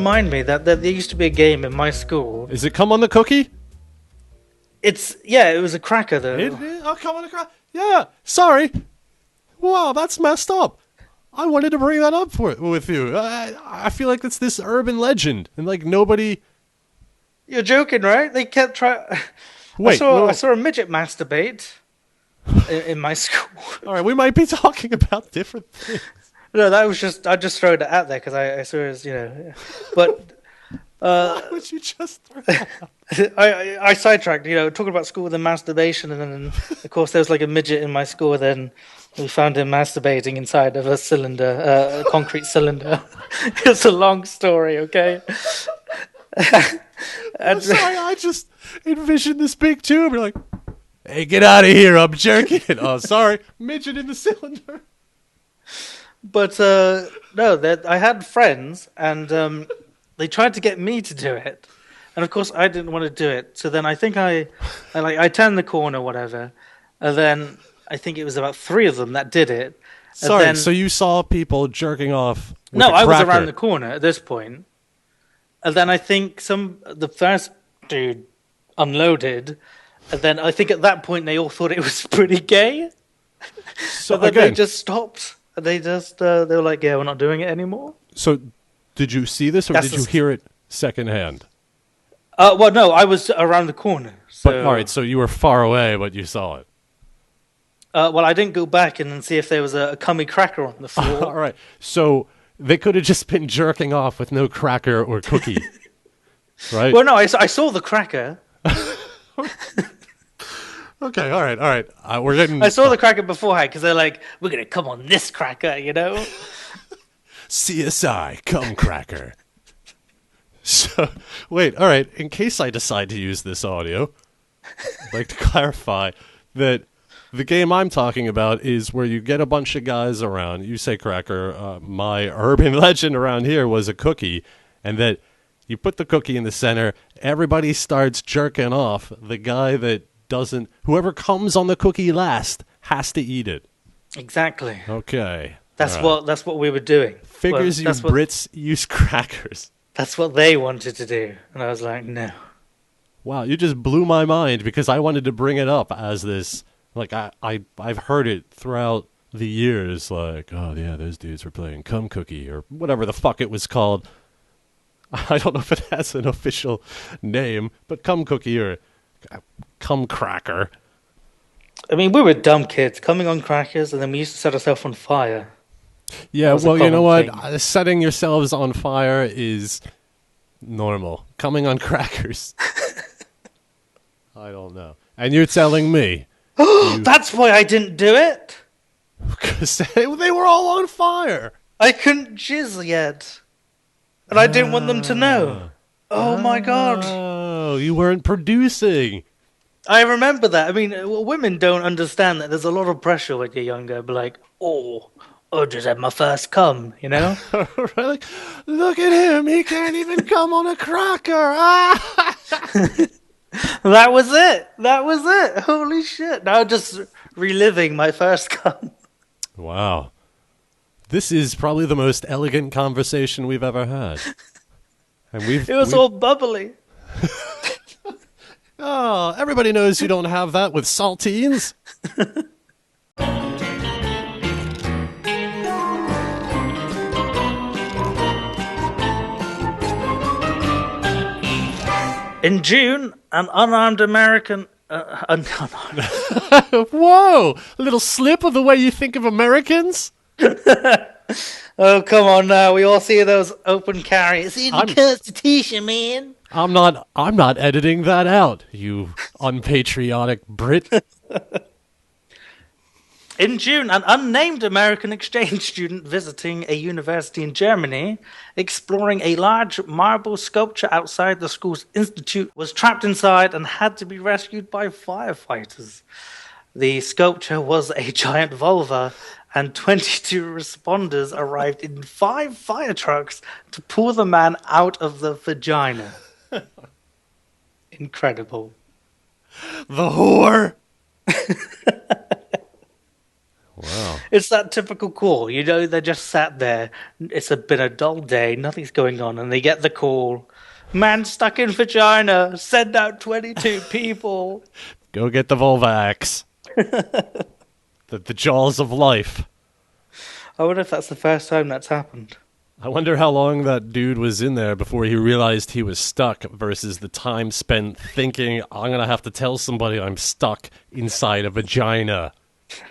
remind me that there used to be a game in my school. Is it come on the cookie? It was a cracker though. Oh, come on the cracker. Yeah, sorry. Wow, that's messed up. I wanted to bring that up with you. I feel like it's this urban legend, and like nobody. You're joking, right? They kept trying. Wait, I saw a midget masturbate in my school. All right, we might be talking about different things. No, that was just I just throwed it out there because I saw it as but. Why would you just throw that out? I sidetracked, talking about school and masturbation, and then of course there was like a midget in my school. Then we found him masturbating inside of a cylinder, a concrete cylinder. It's a long story, okay? I'm sorry, I just envisioned this big tube. You're like, hey, get out of here! I'm jerking it. Oh, sorry, midget in the cylinder. But no, I had friends, and they tried to get me to do it. And of course, I didn't want to do it. So then I think I turned the corner, whatever. And then I think it was about 3 of them that did it. Sorry, so you saw people jerking off with No, a I was cracker. around the corner at this point. And then I think the first dude unloaded. And then I think at that point they all thought it was pretty gay. So then they just stopped. They were like, yeah, we're not doing it anymore. So did you see this or did you hear it secondhand? Well, no, I was around the corner. So, but, all right, so you were far away, but you saw it. Well, I didn't go back and see if there was a cummy cracker on the floor. All right, so they could have just been jerking off with no cracker or cookie, right? Well, no, I saw the cracker. Okay, all right. We're getting. I saw the cracker beforehand because they're like, we're going to come on this cracker, CSI, cum cracker. So, wait, all right. In case I decide to use this audio, I'd like to clarify that the game I'm talking about is where you get a bunch of guys around. You say cracker. My urban legend around here was a cookie, and that you put the cookie in the center, everybody starts jerking off. The guy that doesn't, whoever comes on the cookie last has to eat it. Exactly. Okay. That's what we were doing. Figures Brits use crackers. That's what they wanted to do. And I was like, no. Wow, you just blew my mind because I wanted to bring it up as this, like, I've heard it throughout the years, like, oh, yeah, those dudes were playing Cum Cookie or whatever the fuck it was called. I don't know if it has an official name, but Cum Cookie or Cum Cracker. I mean, we were dumb kids coming on crackers, and then we used to set ourselves on fire. Yeah, well, you know what? Setting yourselves on fire is normal. Coming on crackers. I don't know. And you're telling me. That's why I didn't do it. Because they were all on fire. I couldn't jizz yet. And I didn't want them to know. Oh, my God. Oh, you weren't producing. I remember that. I mean, women don't understand that there's a lot of pressure when you're younger. But like, I just had my first cum, Like, look at him. He can't even come on a cracker. That was it. Holy shit. Now just reliving my first cum. Wow. This is probably the most elegant conversation we've ever had. And it was all bubbly. Oh, everybody knows you don't have that with saltines. In June, an unarmed American... Whoa! A little slip of the way you think of Americans? Oh, come on now. We all see those open carries. See the Constitution, man. I'm not editing that out, you unpatriotic Brit. In June, an unnamed American exchange student visiting a university in Germany, exploring a large marble sculpture outside the school's institute, was trapped inside and had to be rescued by firefighters. The sculpture was a giant vulva, and 22 responders arrived in 5 fire trucks to pull the man out of the vagina. Incredible. The whore! Wow. It's that typical call. They just sat there. Been a dull day. Nothing's going on. And they get the call. Man stuck in vagina. Send out 22 people. Go get the Vulva Axe. The jaws of life. I wonder if that's the first time that's happened. I wonder how long that dude was in there before he realized he was stuck versus the time spent thinking, I'm going to have to tell somebody I'm stuck inside a vagina.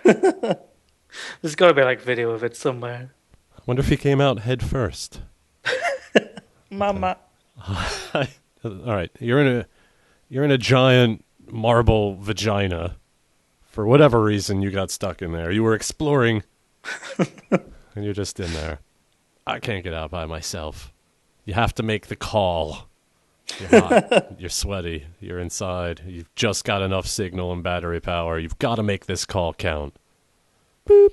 There's got to be like video of it somewhere. I wonder if he came out head first. Mama. All right, you're in a giant marble vagina. For whatever reason, you got stuck in there. You were exploring, and you're just in there. I can't get out by myself. You have to make the call. You're hot. You're sweaty. You're inside. You've just got enough signal and battery power. You've got to make this call count. Boop.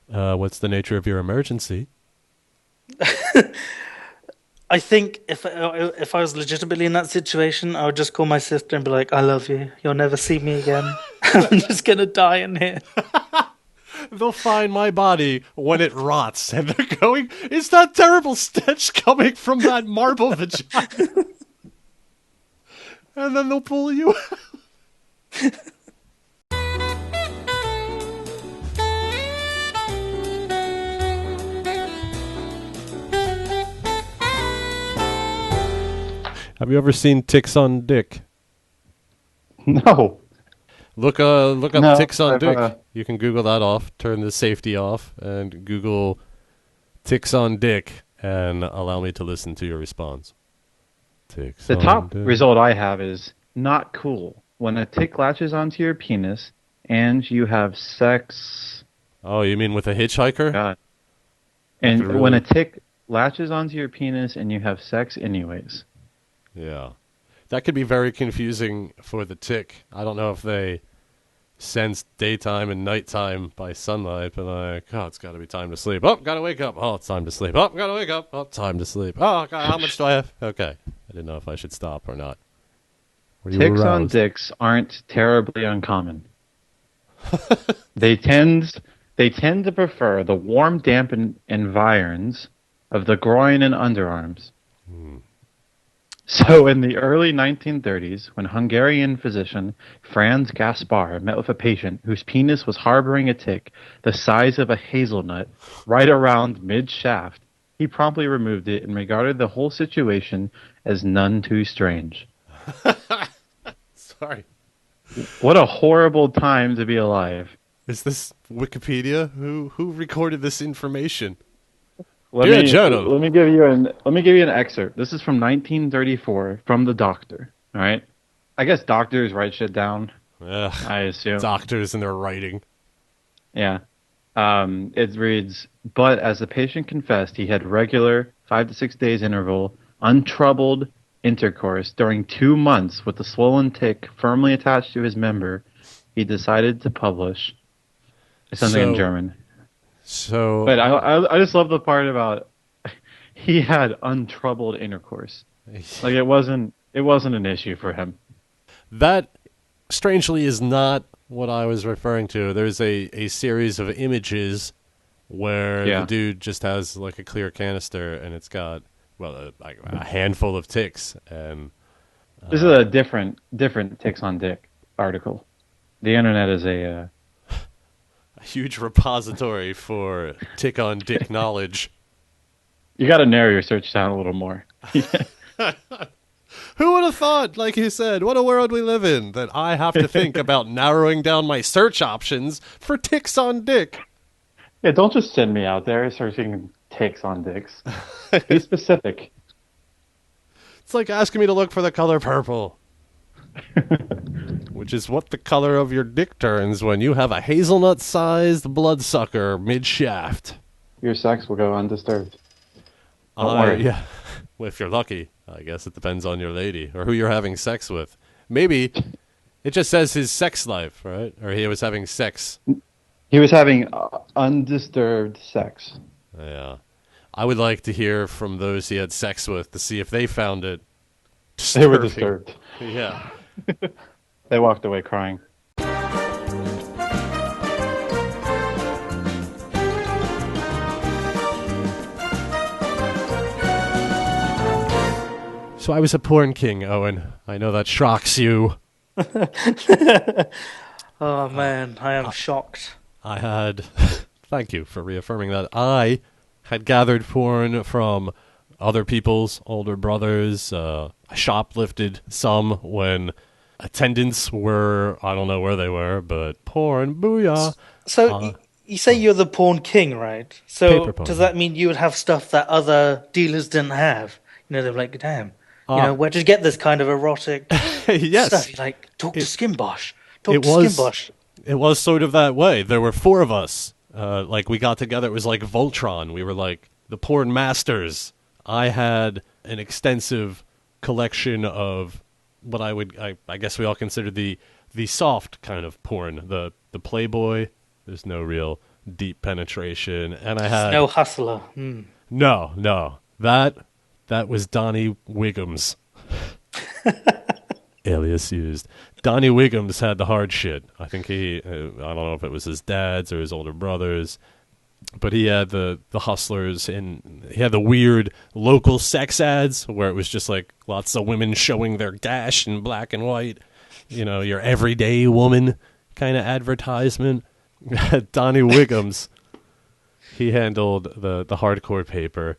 What's the nature of your emergency? I think if I was legitimately in that situation, I would just call my sister and be like, I love you. You'll never see me again. I'm just going to die in here. They'll find my body when it rots. And they're going, is that terrible stench coming from that marble vagina? And then they'll pull you out. Have you ever seen Ticks on Dick? No. Look up No, Ticks on I've, Dick. You can Google that off, turn the safety off, and Google Ticks on Dick, and allow me to listen to your response. Ticks The on top Dick. result I have is not cool. When a tick latches onto your penis and you have sex. Oh, you mean with a hitchhiker? God. That's And really- when a tick latches onto your penis and you have sex anyways. Yeah. That could be very confusing for the tick. I don't know if they sense daytime and nighttime by sunlight, but like, oh, it's got to be time to sleep. Oh, got to wake up. Oh, it's time to sleep. Oh, got to wake up. Oh, time to sleep. Oh, God, how much do I have? Okay. I didn't know if I should stop or not. Were you Ticks on aroused? dicks aren't terribly uncommon. They tend to prefer the warm, damp environs of the groin and underarms. So in the early 1930s, when Hungarian physician Franz Gaspar met with a patient whose penis was harboring a tick the size of a hazelnut right around mid-shaft, he promptly removed it and regarded the whole situation as none too strange. Sorry. What a horrible time to be alive. Is this Wikipedia? Who recorded this information? Let Dear me journal. let me give you an excerpt. This is from 1934 from the doctor. All right, I guess doctors write shit down. Ugh, I assume. doctors and their writing. Yeah. It reads, but as the patient confessed, he had regular 5 to 6 days interval, untroubled intercourse during 2 months with the swollen tick firmly attached to his member. He decided to publish something in So- German. So But I just love the part about he had untroubled intercourse. Like it wasn't an issue for him. that, strangely, is not what I was referring to. There's a series of images where Yeah. the dude just has like a clear canister and it's got, well, like a handful of ticks. And This is a different ticks on dick article. The internet is a a huge repository for tick on dick knowledge. you got to narrow your search down a little more. Who would have thought, like you said, what a world we live in, that I have to think about narrowing down my search options for ticks on dick. Yeah, don't just send me out there searching ticks on dicks. Be specific. It's like asking me to look for the color purple. Which is what the color of your dick turns when you have a hazelnut-sized bloodsucker mid-shaft. Your sex will go undisturbed. Don't worry. Yeah. Well, if you're lucky. I guess it depends on your lady or who you're having sex with. Maybe it just says his sex life, right? Or he was having sex. He was having undisturbed sex. Yeah. I would like to hear from those he had sex with to see if they found it They were disturbing. disturbed. Yeah. They walked away crying. So I was a porn king, Owen. I know that shocks you. Oh man, I am shocked. I had, thank you for reaffirming that. I had gathered porn from other people's older brothers. I shoplifted some when attendants were, I don't know where they were, but porn, booyah. So you say you're the porn king, right? So Paper porn. does that mean you would have stuff that other dealers didn't have? You know, they're like, damn, where did you get this kind of erotic Yes. stuff? You're like, talk to Skimbosh. It was sort of that way. There were four of us. Like, we got together. It was like Voltron. We were like the porn masters. I had an extensive collection of what I guess we all consider the soft kind of porn. The Playboy. There's no real deep penetration. And I had... No hustler. No. That was Donnie Wiggums. Alias used. Donnie Wiggums had the hard shit. I think I don't know if it was his dad's or his older brother's, but he had the hustlers, and he had the weird local sex ads where it was just like lots of women showing their dash in black and white. You know, your everyday woman kind of advertisement. Donnie Wiggums, he handled the hardcore paper.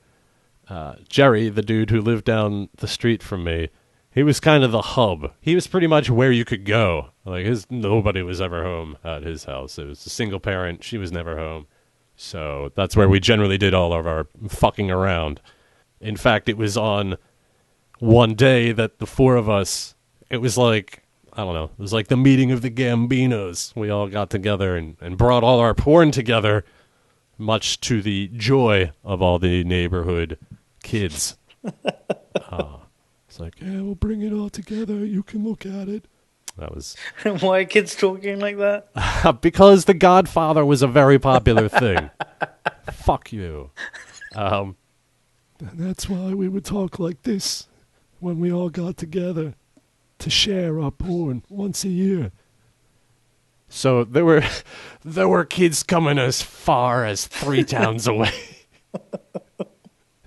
Jerry, the dude who lived down the street from me, he was kind of the hub. He was pretty much where you could go. Like, nobody was ever home at his house. It was a single parent. She was never home. So that's where we generally did all of our fucking around. In fact, it was on one day that the four of us, it was like, I don't know, it was like the meeting of the Gambinos. We all got together and brought all our porn together, much to the joy of all the neighborhood kids. It's like, yeah, we'll bring it all together. You can look at it. That was... Why are kids talking like that? Because The Godfather was a very popular thing. Fuck you. And that's why we would talk like this when we all got together to share our porn once a year. So there were kids coming as far as 3 towns away.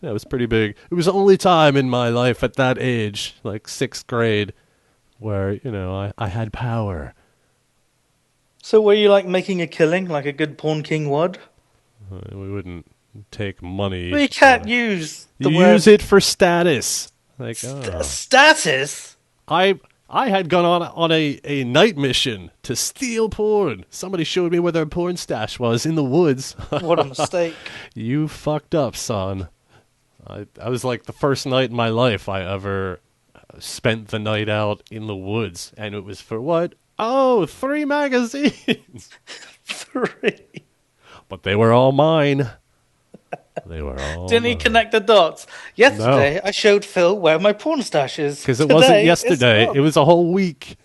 That was pretty big. It was the only time in my life at that age, like 6th grade, where, you know, I had power. So were you like making a killing, like a good porn king would? We wouldn't take money. Well, you can't use the you word... use it for status. Like, Status? I had gone on a night mission to steal porn. Somebody showed me where their porn stash was in the woods. What a mistake. You fucked up, son. I was like the first night in my life I ever spent the night out in the woods. And it was for what? Oh, 3 magazines. 3. But they were all mine. They were all Didn't he mine. connect the dots? Yesterday, I showed Phil where my porn stash is. Because it wasn't yesterday. It was a whole week.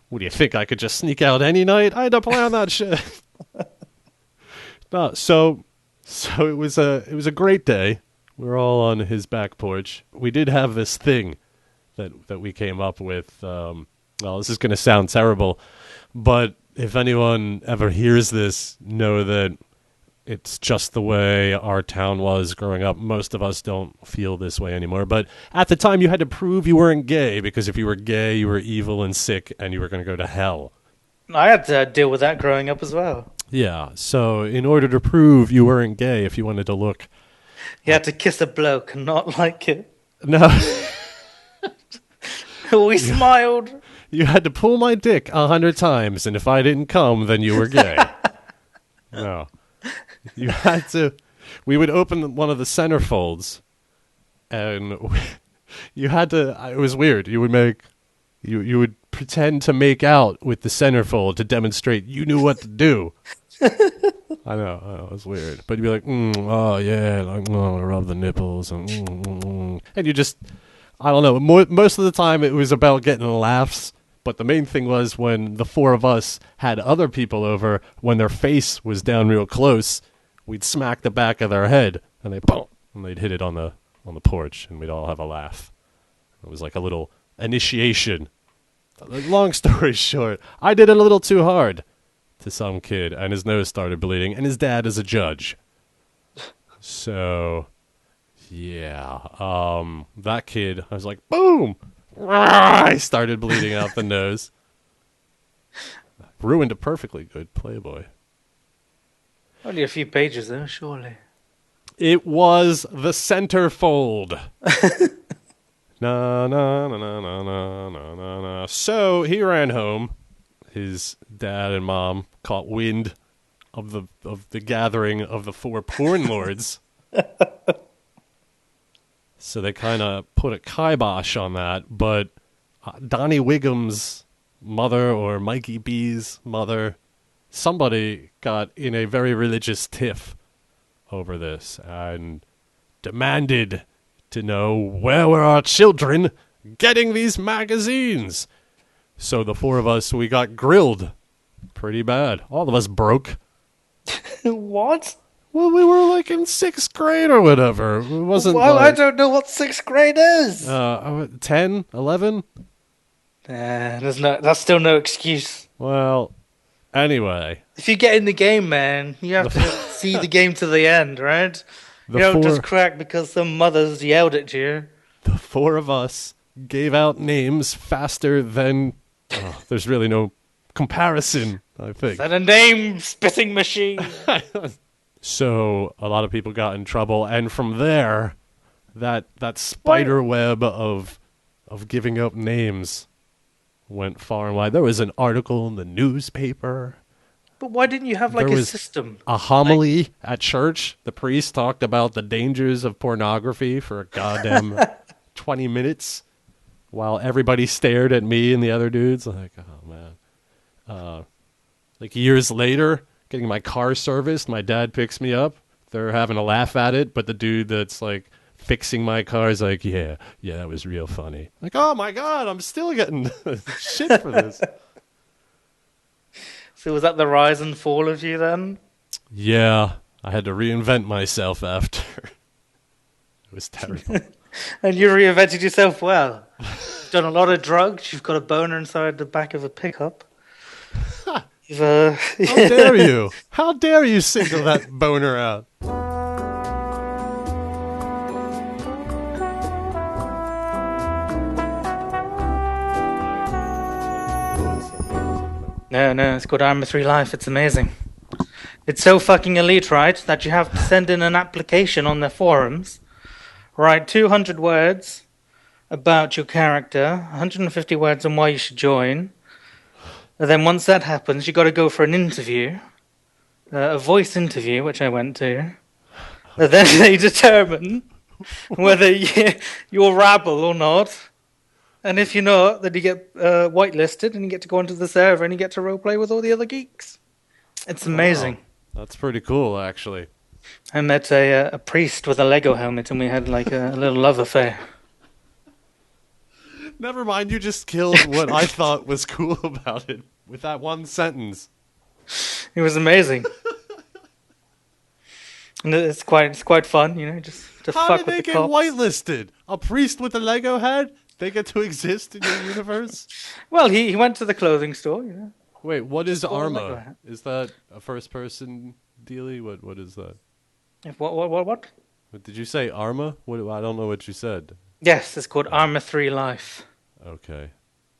What do you think? I could just sneak out any night? I had to plan that shit. No, so it was a great day. We were all on his back porch. We did have this thing that we came up with. Well, this is going to sound terrible, but if anyone ever hears this, know that it's just the way our town was growing up. Most of us don't feel this way anymore. But at the time, you had to prove you weren't gay, because if you were gay, you were evil and sick, and you were going to go to hell. I had to deal with that growing up as well. Yeah, so in order to prove you weren't gay, if you wanted to look... You had to kiss a bloke and not like it. No. We smiled. You had to pull my dick 100 times, and if I didn't come, then you were gay. No. You had to... We would open one of the centerfolds, and you had to... It was weird. You would make... You would pretend to make out with the centerfold to demonstrate you knew what to do. I know, it was weird. But you'd be like, oh yeah, like, rub the nipples, and you just... I don't know. Most of the time it was about getting laughs, but the main thing was when the four of us had other people over, when their face was down real close, we'd smack the back of their head, and they'd hit it on the porch, and we'd all have a laugh. It was like a little initiation. Long story short, I did it a little too hard to some kid, and his nose started bleeding, and his dad is a judge. So... Yeah. That kid, I was like, boom! I started bleeding out the nose. Ruined a perfectly good Playboy. Only a few pages, though, surely. It was the centerfold. Na na na na na na na na na. So he ran home. His dad and mom caught wind of the gathering of the four porn lords. So they kind of put a kibosh on that. But Donnie Wiggum's mother, or Mikey B's mother, somebody got in a very religious tiff over this and demanded to know where were our children getting these magazines. So the four of us, we got grilled pretty bad. All of us broke. What? Well, we were like in 6th grade or whatever. It wasn't Well, I like, don't know what 6th grade is. 10, 11? That's still no excuse. Well, anyway. If you get in the game, man, you have to see the game to the end, right? The You don't four- just crack because some mothers yelled at you. The four of us gave out names faster than... there's really no comparison, I think. Is that a name spitting machine? So a lot of people got in trouble, and from there, that spider web of giving up names went far and wide. There was an article in the newspaper. But why didn't you have like There a was system? A homily at church. The priest talked about the dangers of pornography for a goddamn 20 minutes while everybody stared at me and the other dudes. Like, oh, man. Like years later, getting my car serviced, my dad picks me up. They're having a laugh at it, but the dude that's like fixing my car is like, yeah, that was real funny. Like, oh my God, I'm still getting shit for this. So was that the rise and fall of you then? Yeah, I had to reinvent myself after. It was terrible. And you reinvented yourself well. You've done a lot of drugs. You've got a boner inside the back of a pickup. You've, How dare you? How dare you single that boner out? No, it's called ARMA 3 Life. It's amazing. It's so fucking elite, right, that you have to send in an application on their forums, write 200 words about your character, 150 words on why you should join, and then once that happens, you got to go for an interview, a voice interview, which I went to, and then they determine whether you're rabble or not. And if you're not, then you get whitelisted and you get to go onto the server and you get to roleplay with all the other geeks. It's amazing. Wow. That's pretty cool, actually. I met a priest with a Lego helmet and we had like a little love affair. Never mind, you just killed what I thought was cool about it with that one sentence. It was amazing. And it's quite fun, you know, just to How fuck did with they the get cops. whitelisted? A priest with a Lego head? They get to exist in your universe? Well, he went to the clothing store, you know. Wait, what is Lego ARMA? hat. Is that a first-person dealie? What is that? What? Did you say ARMA? I don't know what you said. Yes, it's called ARMA 3 Life. Okay.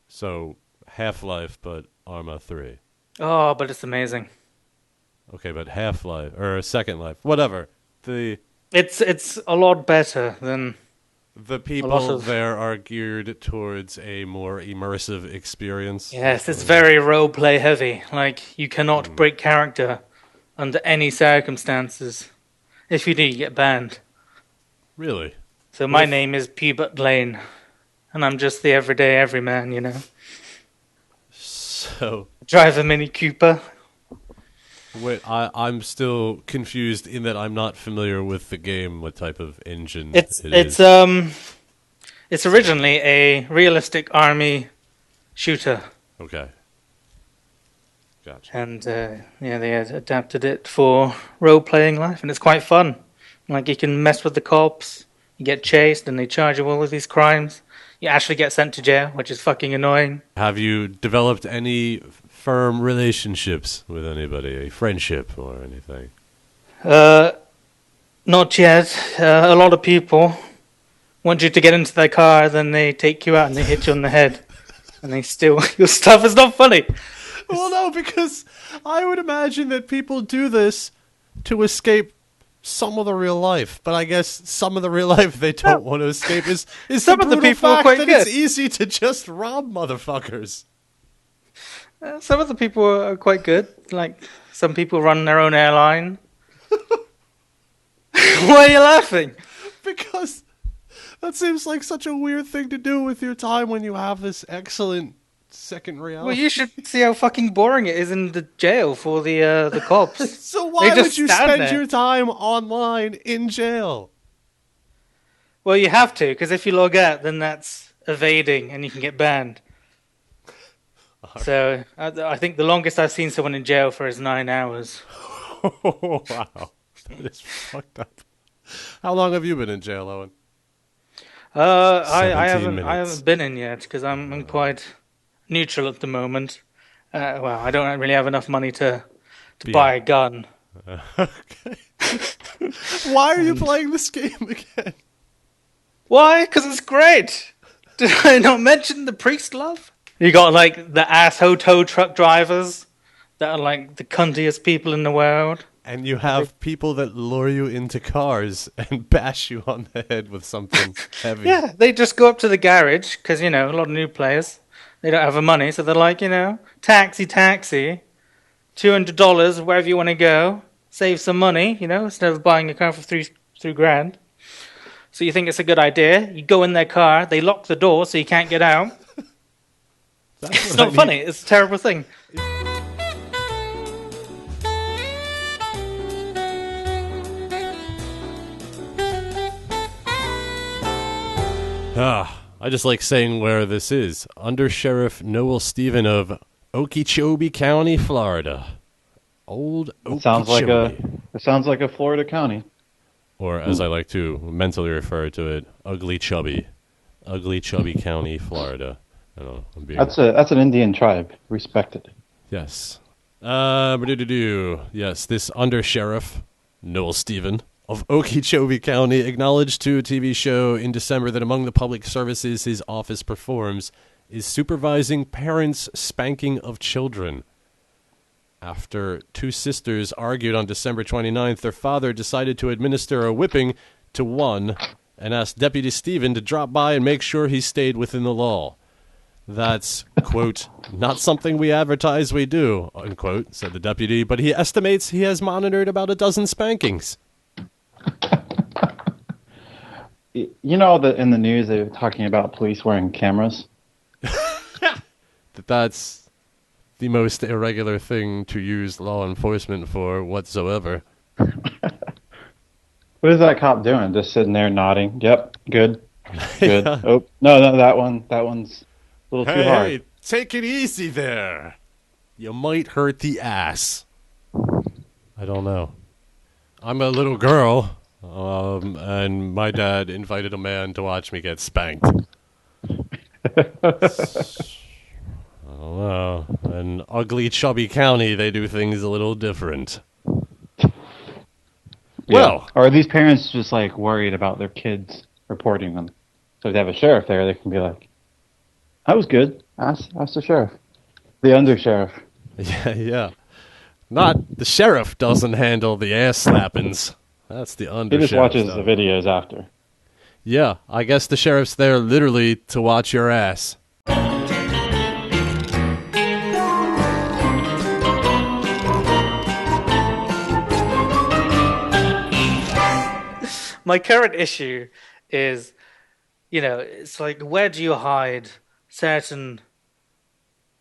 So, Half-Life, but ARMA 3. Oh, but it's amazing. Okay, but Half-Life, or Second Life, whatever. It's a lot better than... The people there are geared towards a more immersive experience. Yes, it's very role-play heavy. Like, you cannot break character under any circumstances. If you do, you get banned. Really? So my name is Pubert Lane, and I'm just the everyday everyman, you know. So... Drive a Mini Cooper. Wait, I'm still confused in that I'm not familiar with the game, what type of engine It's originally a realistic army shooter. Okay. Gotcha. And they had adapted it for role-playing life, and it's quite fun. Like, you can mess with the cops, you get chased, and they charge you with all of these crimes. You actually get sent to jail, which is fucking annoying. Have you developed any firm relationships with anybody, a friendship or anything? Not yet. A lot of people want you to get into their car, then they take you out and they hit you on the head. And they steal your stuff. It's not funny. Well, no, because I would imagine that people do this to escape some of the real life, but I guess some of the real life they don't want to escape is Some the of the brutal people are fact quite that good. it's easy to just rob motherfuckers. Some of the people are quite good. Like, some people run their own airline. Why are you laughing? Because that seems like such a weird thing to do with your time when you have this excellent second reality. Well, you should see how fucking boring it is in the jail for the cops. So why They just would you stand spend there. your time online in jail? Well, you have to, because if you log out, then that's evading and you can get banned. So I think the longest I've seen someone in jail for is 9 hours. Oh, wow. That is fucked up. How long have you been in jail, Owen? I 17 haven't minutes. been in yet because I'm quite neutral at the moment. Well, I don't really have enough money to buy a gun. Okay. Why are you playing this game again? Why? Because it's great. Did I not mention the priest love? You got like the asshole tow truck drivers that are like the cuntiest people in the world. And you have people that lure you into cars and bash you on the head with something heavy. Yeah, they just go up to the garage because, a lot of new players, they don't have the money. So they're like, taxi, $200, wherever you want to go. Save some money, instead of buying a car for three grand. So you think it's a good idea. You go in their car, they lock the door so you can't get out. It's not funny. It's a terrible thing. I just like saying where this is. Under Sheriff Noel Stephen of Okeechobee County, Florida. Old Okeechobee. It sounds like a Florida county. Or as I like to mentally refer to it, Ugly Chubby. Ugly Chubby County, Florida. I don't know. That's an Indian tribe. Respected. Yes. Yes, this Under Sheriff Noel Stephen of Okeechobee County acknowledged to a TV show in December that among the public services his office performs is supervising parents' spanking of children. After two sisters argued on December 29th, their father decided to administer a whipping to one and asked Deputy Stephen to drop by and make sure he stayed within the law. That's, quote, not something we advertise we do, unquote, said the deputy, but he estimates he has monitored about a dozen spankings. You know that in the news they were talking about police wearing cameras? That's the most irregular thing to use law enforcement for whatsoever. What is that cop doing? Just sitting there nodding. Yep, good. Yeah. Oh, no, that one's a little too hard. Hey, take it easy there. You might hurt the ass. I don't know. I'm a little girl, and my dad invited a man to watch me get spanked. I don't know. In ugly, chubby county, they do things a little different. Yeah. Well, or are these parents just like worried about their kids reporting them? So if they have a sheriff there, they can be like, "That was good. Ask the sheriff, the undersheriff." Yeah. Not the sheriff doesn't handle the ass slappings. That's the undersheriff. He just watches stuff. the videos after. Yeah, I guess the sheriff's there literally to watch your ass. My current issue is, it's like, where do you hide certain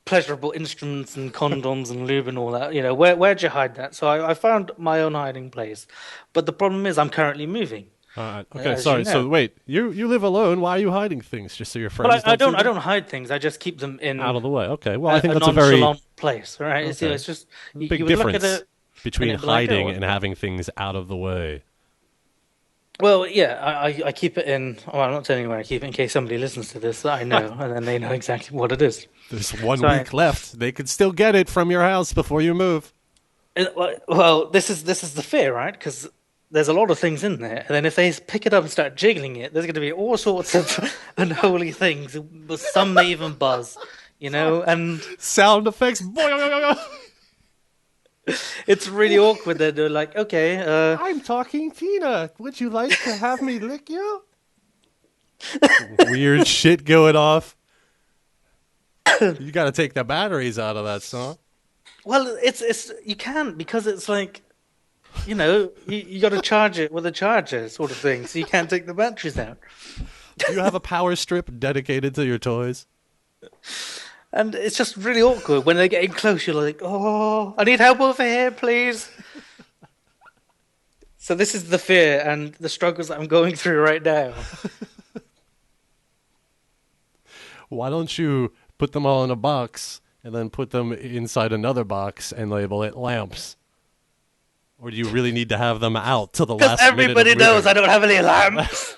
pleasurable instruments and condoms and lube and all that? Where'd you hide that? So I found my own hiding place. But the problem is I'm currently moving. Okay, sorry. So wait, you live alone. Why are you hiding things? Just so your friends? Well, I don't hide things. I just keep them in out of the way. Okay. Well, I think that's a nonchalant place, right? okay. It's just big you would look difference at it between like, hiding oh, and having things out of the way. Well, yeah, I keep it in. Well, I'm not telling you where I keep it in case somebody listens to this that I know, and then they know exactly what it is. There's 1 week left. They could still get it from your house before you move. Well, this is the fear, right? Because there's a lot of things in there, and then if they pick it up and start jiggling it, there's going to be all sorts of unholy things. Some may even buzz, and Sound effects. it's really awkward. They're like, okay, I'm talking Tina. Would you like to have me lick you? Weird shit going off. You got to take the batteries out of that song. well, it's you can't because it's like, you got to charge it with a charger sort of thing, so you can't take the batteries out. Do you have a power strip dedicated to your toys? And it's just really awkward when they're getting close. You're like, oh, I need help over here, please. So this is the fear and the struggles that I'm going through right now. Why don't you put them all in a box and then put them inside another box and label it lamps? Or do you really need to have them out till the last minute? Everybody knows I don't have any lamps.